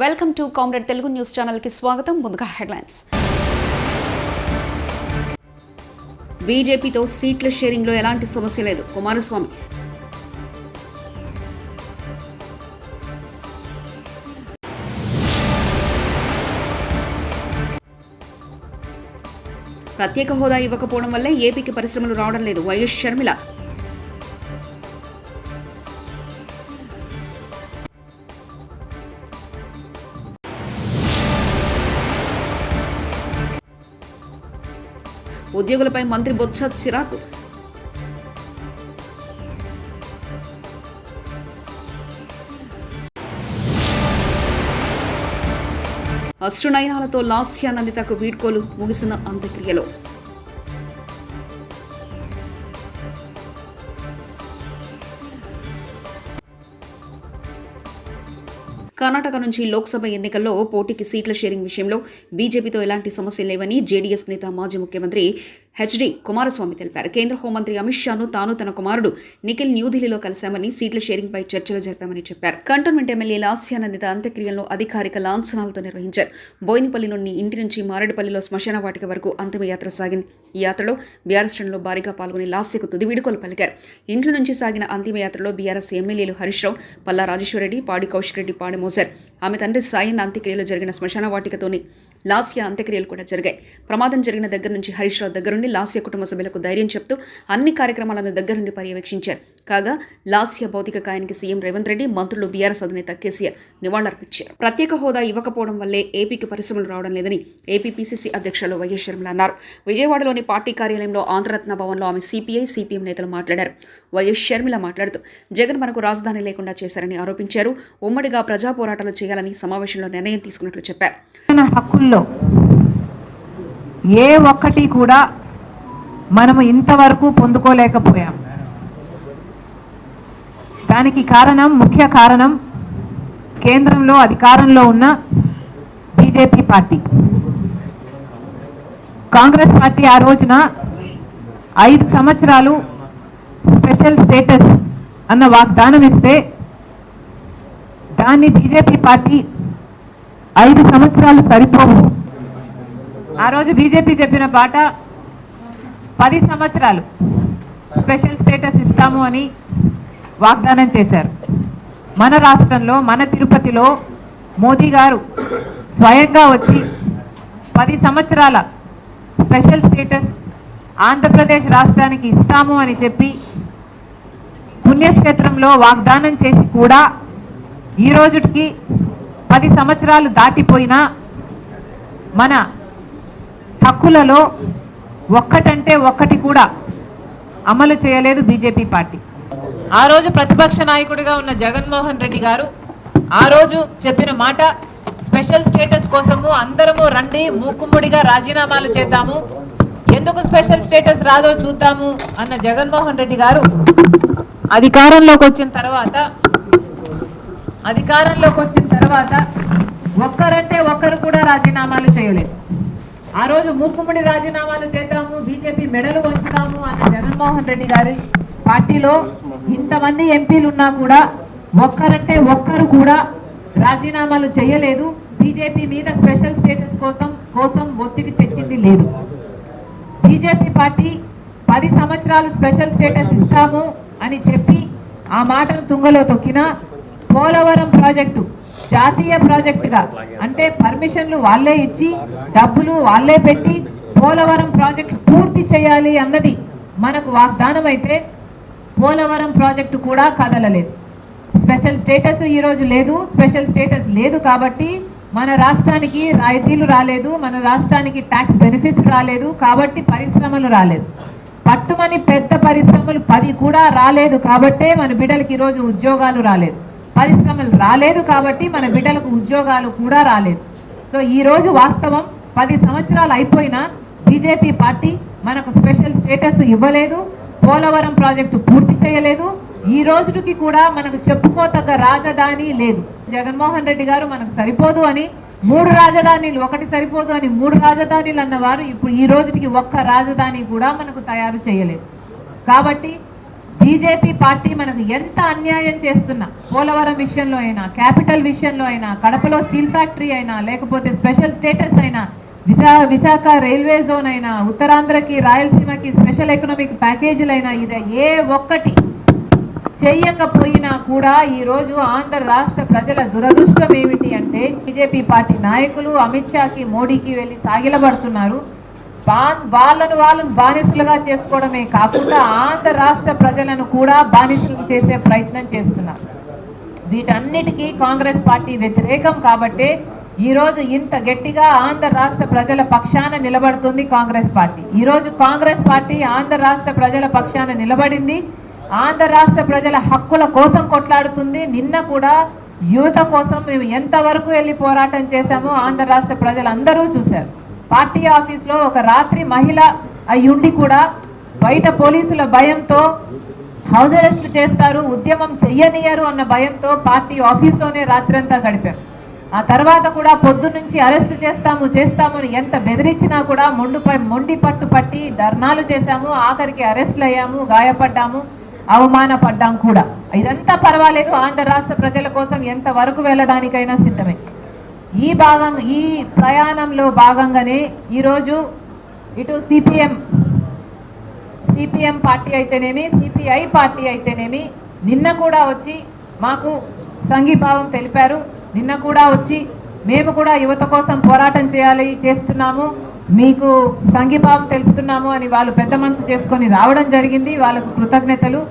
Welcome to comrade Telugu news channel కి స్వాగతం. ముందుగా హెడ్లైన్స్. బీజేపీతో సీట్ల షేరింగ్ లో ఎలాంటి సమస్య లేదు, కుమారస్వామి. ప్రత్యేక హోదా ఇవ్వకపోవడం వల్లే ఏపీకి పరిశ్రమలు రావడం లేదు, వైఎస్ షర్మిల. ఉద్యోగులపై మంత్రి బొత్స చిరాకు. అశ్రునయనాలతో లాస్య నందితకు వీడ్కోలు, ముగిసిన అంత్యక్రియలో. కర్ణాటక నుంచి లోక్సభ ఎన్నికల్లో పోటీకి సీట్ల షేరింగ్ విషయంలో బీజేపీతో ఎలాంటి సమస్యలు లేవని జేడీఎస్ నేత మాజీ ముఖ్యమంత్రి హెచ్డి కుమారస్వామి తెలిపారు. కేంద్ర హోంమంత్రి అమిత్ షాను తాను తన కుమారుడు నిఖిల్ న్యూఢిల్లీలో కలిశామని, సీట్ల షేరింగ్పై చర్చలు జరిపామని చెప్పారు. కంటోన్మెంట్ ఎమ్మెల్యే లాస్యానందిత అంత్యక్రియలను అధికారిక లాంఛనాలతో నిర్వహించారు. బోయినపల్లి నుండి ఇంటి నుంచి మారేడుపల్లిలో శ్మశాన వాటిక వరకు అంతిమయాత్ర సాగింది. ఈ యాత్రలో బీఆర్ఎస్ శ్రేణులు భారీగా పాల్గొని లాస్యకు తుది వీడుకోలు పలికారు. ఇంట్లో నుంచి సాగిన అంతిమయాత్రలో బీఆర్ఎస్ ఎమ్మెల్యేలు హరీష్ రావు, పల్లా రాజేశ్వరరెడ్డి, పాడి కౌశిక్ రెడ్డి పాడి మోశారు. ఆమె తండ్రి సాయన్న అంత్యక్రియలు జరిగిన శ్మశాన వాటికతోని లాస్య అంత్యక్రియలు కూడా జరిగాయి. ప్రమాదం జరిగిన దగ్గర నుంచి హరీష్ రావు దగ్గరుండి లాస్య కుటుంబ సభ్యులకు ధైర్యం చెప్తూ అన్ని కార్యక్రమాలను దగ్గరుండి పర్యవేక్షించారు. కాగా లాస్య భౌతిక కాయానికి సీఎం రేవంత్ రెడ్డి, మంత్రులు, బీఆర్ఎస్ అధినేత కేసీఆర్ నివాళులర్పించారు. ప్రత్యేక హోదా ఇవ్వకపోవడం వల్లే ఏపీకి పరిశ్రమలు రావడం లేదని ఏపీ పీసీసీ అధ్యక్షులు వైఎస్ షర్మిల అన్నారు. విజయవాడలోని పార్టీ కార్యాలయంలో ఆంధ్రరత్న భవన్లో ఆమె సిపిఐ, సిపిఎం నేతలు మాట్లాడారు. వైఎస్ షర్మిల మాట్లాడుతూ జగన్ మనకు రాజధాని లేకుండా చేశారని ఆరోపించారు. ఉమ్మడిగా ప్రజా పోరాటాలు చేయాలని సమావేశంలో నిర్ణయం తీసుకున్నట్లు చెప్పారు. హక్కుల్లో ఏ ఒక్కటి కూడా మనము ఇంతవరకు పొందుకోలేకపోయాం. దానికి కారణం, ముఖ్య కారణం కేంద్రంలో అధికారంలో ఉన్న బీజేపీ పార్టీ. కాంగ్రెస్ పార్టీ ఆ రోజున 5 సంవత్సరాలు స్పెషల్ స్టేటస్ అన్న వాగ్దానం ఇస్తే దాన్ని బీజేపీ పార్టీ 5 సంవత్సరాలు సరిపోవు. ఆ రోజు బీజేపీ చెప్పిన బాట 10 సంవత్సరాలు స్పెషల్ స్టేటస్ ఇస్తాము అని వాగ్దానం చేశారు. మన రాష్ట్రంలో, మన తిరుపతిలో మోదీ గారు స్వయంగా వచ్చి 10 సంవత్సరాల స్పెషల్ స్టేటస్ ఆంధ్రప్రదేశ్ రాష్ట్రానికి ఇస్తాము అని చెప్పి పుణ్యక్షేత్రంలో వాగ్దానం చేసి కూడా ఈ రోజుకి 10 సంవత్సరాలు దాటిపోయినా మన హక్కులలో ఒక్కటంటే ఒక్కటి కూడా అమలు చేయలేదు బీజేపీ పార్టీ. ఆ రోజు ప్రతిపక్ష నాయకుడిగా ఉన్న జగన్మోహన్ రెడ్డి గారు ఆ రోజు చెప్పిన మాట, స్పెషల్ స్టేటస్ కోసము అందరము రండి, మూకుమ్మడిగా రాజీనామాలు చేద్దాము, ఎందుకు స్పెషల్ స్టేటస్ రాదో చూద్దాము అన్న జగన్మోహన్ రెడ్డి గారు అధికారంలోకి వచ్చిన తర్వాత ఒక్కరంటే ఒక్కరు కూడా రాజీనామాలు చేయలేదు. ఆ రోజు మూకుమ్మడి రాజీనామాలు చేద్దాము, బీజేపీ మెడలు వంచుతాము అన్న జగన్మోహన్ రెడ్డి గారి పార్టీలో ఇంతమంది ఎంపీలు ఉన్నా కూడా ఒక్కరంటే ఒక్కరు కూడా రాజీనామాలు చేయలేదు. బీజేపీ మీద స్పెషల్ స్టేటస్ కోసం ఒత్తిడి తెచ్చింది లేదు. బీజేపీ పార్టీ 10 సంవత్సరాలు స్పెషల్ స్టేటస్ ఇస్తాము అని చెప్పి ఆ మాటను తుంగలో తొక్కిన పోలవరం ప్రాజెక్టు జాతీయ ప్రాజెక్టుగా, అంటే పర్మిషన్లు వాళ్ళే ఇచ్చి డబ్బులు వాళ్ళే పెట్టి పోలవరం ప్రాజెక్టు పూర్తి చేయాలి అన్నది మనకు వాగ్దానం అయితే పోలవరం ప్రాజెక్టు కూడా కదలలేదు. స్పెషల్ స్టేటస్ ఈరోజు లేదు. స్పెషల్ స్టేటస్ లేదు కాబట్టి మన రాష్ట్రానికి రాయితీలు రాలేదు, మన రాష్ట్రానికి ట్యాక్స్ బెనిఫిట్స్ రాలేదు, కాబట్టి పరిశ్రమలు రాలేదు. పట్టుమని పెద్ద పరిశ్రమలు 10 కూడా రాలేదు కాబట్టే మన బిడ్డలకి ఈరోజు ఉద్యోగాలు రాలేదు. పరిశ్రమలు రాలేదు కాబట్టి మన బిడ్డలకు ఉద్యోగాలు కూడా రాలేదు. సో ఈరోజు వాస్తవం 10 సంవత్సరాలు అయిపోయినా బీజేపీ పార్టీ మనకు స్పెషల్ స్టేటస్ ఇవ్వలేదు, పోలవరం ప్రాజెక్టు పూర్తి చేయలేదు. ఈ రోజుకి కూడా మనకు చెప్పుకోతగ్గ రాజధాని లేదు. జగన్మోహన్ రెడ్డి గారు మనకు సరిపోదు అని 3 రాజధానులు, ఒకటి సరిపోదు అని 3 రాజధానులు అన్నవారు ఇప్పుడు ఈ రోజుకి ఒక్క రాజధాని కూడా మనకు తయారు చేయలేదు. కాబట్టి బీజేపీ పార్టీ మనకు ఎంత అన్యాయం చేస్తున్నా, పోలవరం విషయంలో అయినా, క్యాపిటల్ విషయంలో అయినా, కడపలో స్టీల్ ఫ్యాక్టరీ అయినా, లేకపోతే స్పెషల్ స్టేటస్ అయినా, విశాఖ రైల్వే జోన్ అయినా, ఉత్తరాంధ్రకి రాయలసీమకి స్పెషల్ ఎకనామిక్ ప్యాకేజీలైనా, ఇది ఏ ఒక్కటి చెయ్యకపోయినా కూడా ఈరోజు ఆంధ్ర రాష్ట్ర ప్రజల దురదృష్టం ఏమిటి అంటే బీజేపీ పార్టీ నాయకులు అమిత్ షాకి, మోడీకి వెళ్ళి సాగిలబడుతున్నారు. వాళ్ళను బానిసలుగా చేసుకోవడమే కాకుండా ఆంధ్ర రాష్ట్ర ప్రజలను కూడా బానిసలు చేసే ప్రయత్నం చేస్తున్నారు. వీటన్నిటికీ కాంగ్రెస్ పార్టీ వ్యతిరేకం కాబట్టే ఈరోజు ఇంత గట్టిగా ఆంధ్ర రాష్ట్ర ప్రజల పక్షాన నిలబడుతుంది కాంగ్రెస్ పార్టీ. ఈరోజు కాంగ్రెస్ పార్టీ ఆంధ్ర రాష్ట్ర ప్రజల పక్షాన నిలబడింది, ఆంధ్ర రాష్ట్ర ప్రజల హక్కుల కోసం కొట్లాడుతుంది. నిన్న కూడా యువత కోసం మేము ఎంతవరకు వెళ్ళి పోరాటం చేశామో ఆంధ్ర రాష్ట్ర ప్రజలందరూ చూశారు. పార్టీ ఆఫీస్లో ఒక రాత్రి మహిళ అయ్యుండి కూడా బయట పోలీసుల భయంతో హౌస్ అరెస్ట్ చేస్తారు, ఉద్యమం చెయ్యనియరు అన్న భయంతో పార్టీ ఆఫీస్లోనే రాత్రంతా గడిపాం. ఆ తర్వాత కూడా పొద్దు నుంచి అరెస్ట్ చేస్తాము అని ఎంత బెదిరించినా కూడా మొండి పట్టు పట్టి ధర్నాలు చేశాము. ఆఖరికి అరెస్ట్లు అయ్యాము, గాయపడ్డాము, అవమానపడ్డాం కూడా. ఇదంతా పర్వాలేదు, ఆంధ్ర రాష్ట్ర ప్రజల కోసం ఎంత వరకు వెళ్ళడానికైనా సిద్ధమే. ఈ ప్రయాణంలో భాగంగానే ఈరోజు ఇటు సిపిఎం పార్టీ అయితేనేమి, సిపిఐ పార్టీ అయితేనేమి నిన్న కూడా వచ్చి మాకు సంఘీభావం తెలిపారు. నిన్న కూడా వచ్చి మేము కూడా యువత కోసం పోరాటం చేస్తున్నాము, మీకు సంఘీభావం తెలుపుతున్నాము అని వాళ్ళు పెద్ద మనసు చేసుకొని రావడం జరిగింది. వాళ్ళకు కృతజ్ఞతలు.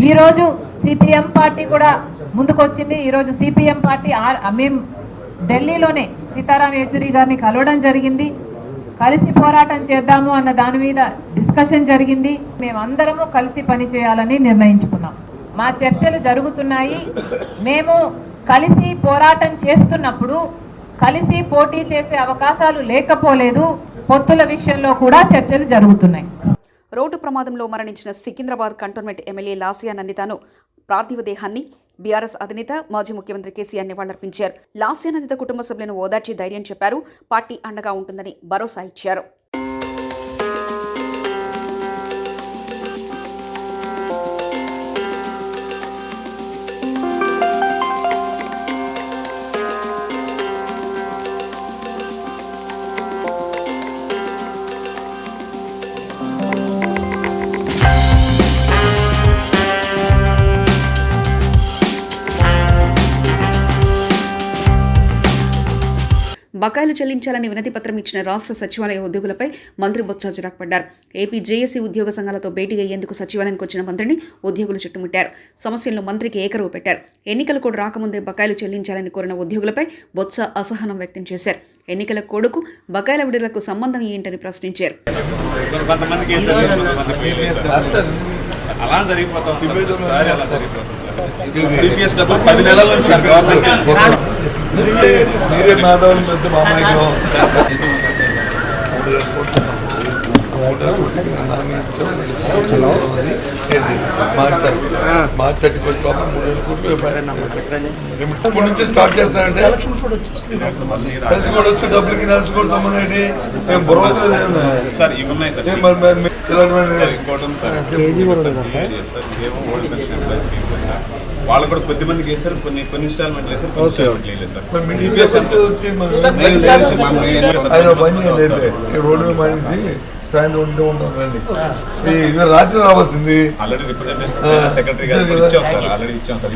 ఈరోజు సిపిఎం పార్టీ కూడా ముందుకొచ్చింది. ఈరోజు సిపిఎం పార్టీ మేము ఢిల్లీలోనే సీతారాం యేచూరి గారిని కలవడం జరిగింది. కలిసి పోరాటం చేద్దాము అన్న దాని మీద డిస్కషన్ జరిగింది. మేమందరము కలిసి పని చేయాలని నిర్ణయించుకున్నాం. మా చర్చలు జరుగుతున్నాయి. మేము కలిసి పోరాటం చేస్తున్నప్పుడు కలిసి పోటీ చేసే అవకాశాలు లేకపోలేదు. పొత్తుల విషయంలో కూడా చర్చలు జరుగుతున్నాయి. రోడ్డు ప్రమాదంలో మరణించిన సికింద్రాబాద్ కంటోన్మెంట్ ఎమ్మెల్యే లాసియా నందితను పార్థివ దేహాన్ని బీఆర్ఎస్ అధినేత మాజీ ముఖ్యమంత్రి కేసీఆర్ నివాళులర్పించారు. లాసియా నందిత కుటుంబ సభ్యులను ఓదార్చి ధైర్యం చెప్పారు. పార్టీ అండగా ఉంటుందని భరోసా ఇచ్చారు. బకాయిలు చెల్లించాలని వినతి పత్రం ఇచ్చిన రాష్ట్ర సచివాలయ ఉద్యోగులపై మంత్రి బొత్స చిరాకుపడ్డారు. ఏపీ జేఏసీ ఉద్యోగ సంఘాలతో భేటీ అయ్యేందుకు సచివాలయానికి వచ్చిన మంత్రిని ఉద్యోగులు చుట్టుముట్టారు. సమస్యలను మంత్రికి ఏకరువు పెట్టారు. ఎన్నికల కోడ్ రాకముందే బకాయిలు చెల్లించాలని కోరిన ఉద్యోగులపై బొత్స అసహనం వ్యక్తం చేశారు. ఎన్నికల కోడ్కు బకాయిల విడుదలకు సంబంధం ఏంటని ప్రశ్నించారు. మీరే మేధావులు పెద్ద మామయ్య మార్చ్ 31 నుంచి స్టార్ట్ చేస్తానంటే కలిసి కూడా వచ్చి డబ్బులకి కలిసి కూడా సంబంధం ఏంటి? మేము వాళ్ళు కూడా కొద్ది మందికి వేస్తారు, కొన్ని ఇన్స్టాల్మెంట్ వేస్తారు. రోడ్డు మనిషి సాయంత్రం ఉంటూ ఉంటారండి. రాత్రి రావాల్సింది ఆల్రెడీ రిప్రజెంటేటివ్ సెక్రటరీ గారు ఆల్రెడీ ఇచ్చాం సార్.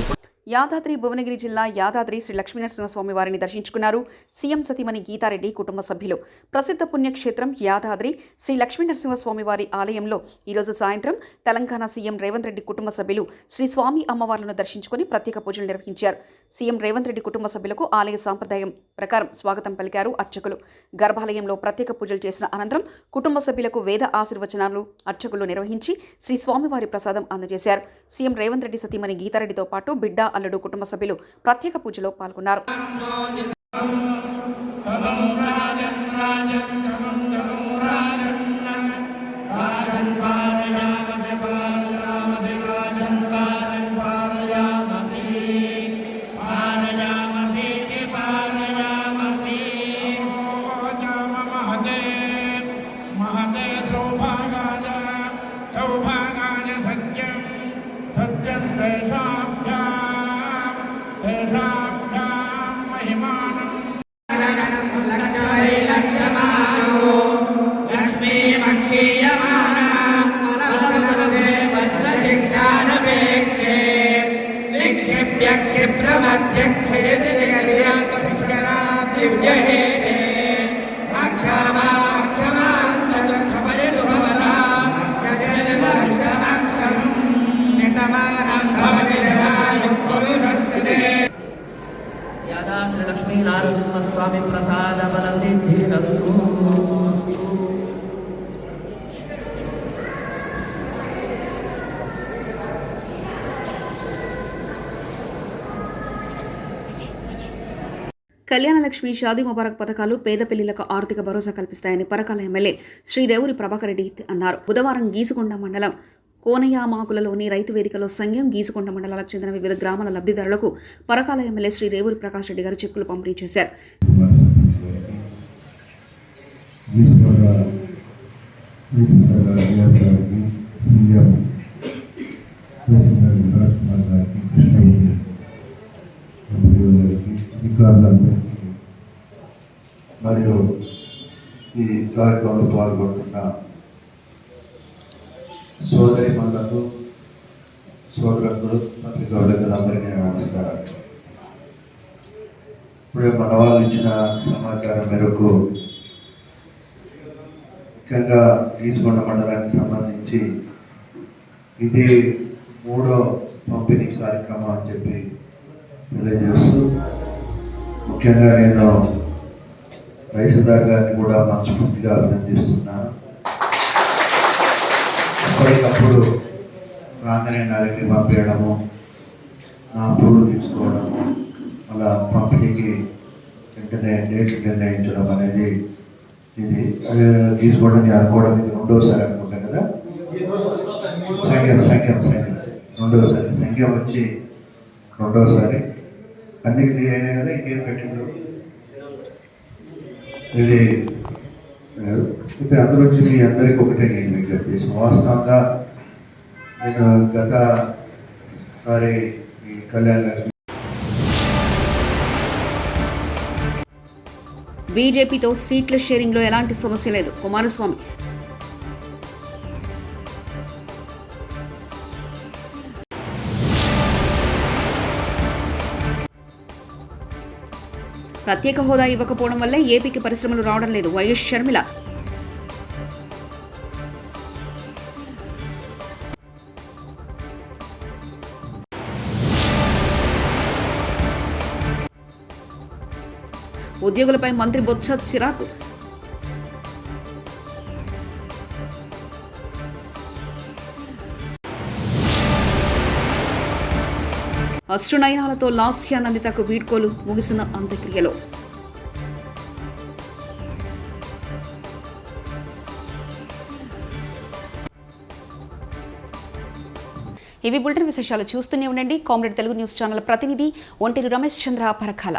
యాదాద్రి భువనగిరి జిల్లా యాదాద్రి శ్రీ లక్ష్మీనరసింహస్వామి వారిని దర్శించుకున్నారు సీఎం సతీమణి గీతారెడ్డి కుటుంబ సభ్యులు. ప్రసిద్ధ పుణ్యక్షేత్రం యాదాద్రి శ్రీ లక్ష్మీనరసింహస్వామి వారి ఆలయంలో ఈరోజు సాయంత్రం తెలంగాణ సీఎం రేవంత్ రెడ్డి కుటుంబ సభ్యులు శ్రీ స్వామి అమ్మవార్లను దర్శించుకుని ప్రత్యేక పూజలు నిర్వహించారు. సీఎం రేవంత్ రెడ్డి కుటుంబ సభ్యులకు ఆలయ సాంప్రదాయం ప్రకారం స్వాగతం పలికారు అర్చకులు. గర్భాలయంలో ప్రత్యేక పూజలు చేసిన అనంతరం కుటుంబ సభ్యులకు వేద ఆశీర్వచనాలు అర్చకులు నిర్వహించి శ్రీ స్వామివారి ప్రసాదం అందజేశారు. సీఎం రేవంత్ రెడ్డి సతీమణి గీతారెడ్డితో పాటు బిడ్డ అల్లుడు కుటుంబ సభ్యులు ప్రత్యేక పూజలో పాల్గొన్నారు. लक्ष्मी नारसिंह स्वामी प्रसाद बल सिद्धिरस्तु। కళ్యాణ లక్ష్మి షాదీ ముబారక్ పథకాలు పేద పెళ్లిలకు ఆర్థిక భరోసా కల్పిస్తాయని పరకాల ఎమ్మెల్యే శ్రీ రేవూరి ప్రభాకర్ రెడ్డి అన్నారు. బుధవారం గీసుకొండ మండలం కోనయామాకులలోని రైతు వేదికలో సంఘం గీసుకొండ మండలాలకు చెందిన వివిధ గ్రామాల లబ్ధిదారులకు పరకాల ఎమ్మెల్యే శ్రీ రేవూరి ప్రకాష్ రెడ్డి గారు చెక్కులు పంపిణీ చేశారు. అధికారులందరికీ మరియు ఈ కార్యక్రమంలో పాల్గొంటున్న సోదరి మనులకు సోదరులకు పత్రికా విలేకరులందరికీ నమస్కారాలు. ఇప్పుడే మన వాళ్ళు ఇచ్చిన సమాచారం మేరకు ముఖ్యంగా గీసుకొండ మండలానికి సంబంధించి ఇది 3వ పంపిణీ కార్యక్రమం అని చెప్పి తెలియజేస్తూ ముఖ్యంగా నేను రైతుదార్ గారిని కూడా మనస్ఫూర్తిగా అభినందిస్తున్నాను. ఎప్పటికప్పుడు రాగానే నా దగ్గరికి పంపించడము, నా పూలు తీసుకోవడము, అలా పంపిణీకి వెంటనే డేట్లు నిర్ణయించడం అనేది ఇది తీసుకోవడం నేను అనుకోవడం ఇది 2వసారి అనుకుంటా కదా. సంఖ్యం 2వసారి సంఖ్యం వచ్చి 2వసారి అన్ని క్లియర్ అయినాయి కదా. ఇంకేం పెట్టింది ఇది అయితే అందులోంచి మీ అందరికీ ఒకటే నేను విజ్ఞప్తి చేసి వాస్తవంగా నేను గతసారి ఈ కళ్యాణ లక్ష్మి బీజేపీతో సీట్ల షేరింగ్లో ఎలాంటి సమస్య లేదు కుమారస్వామి. ప్రత్యేక హోదా ఇవ్వకపోవడం వల్లే ఏపీకి పరిశ్రమలు రావడం లేదు వైఎస్ షర్మిల. ఉద్యోగులపై మంత్రి బొత్స చిరాకు. అశ్రునయనాలతో లాస్య నందితకు వీడ్కోలు ముగిసిన అంత్యక్రియలో. ఇవి బులెటిన్ విశేషాలు. చూస్తూనే ఉండండి కామ్రేడ్ తెలుగు న్యూస్ ఛానల్ ప్రతినిధి ఒంటేరు రమేష్ చంద్ర పరకాల.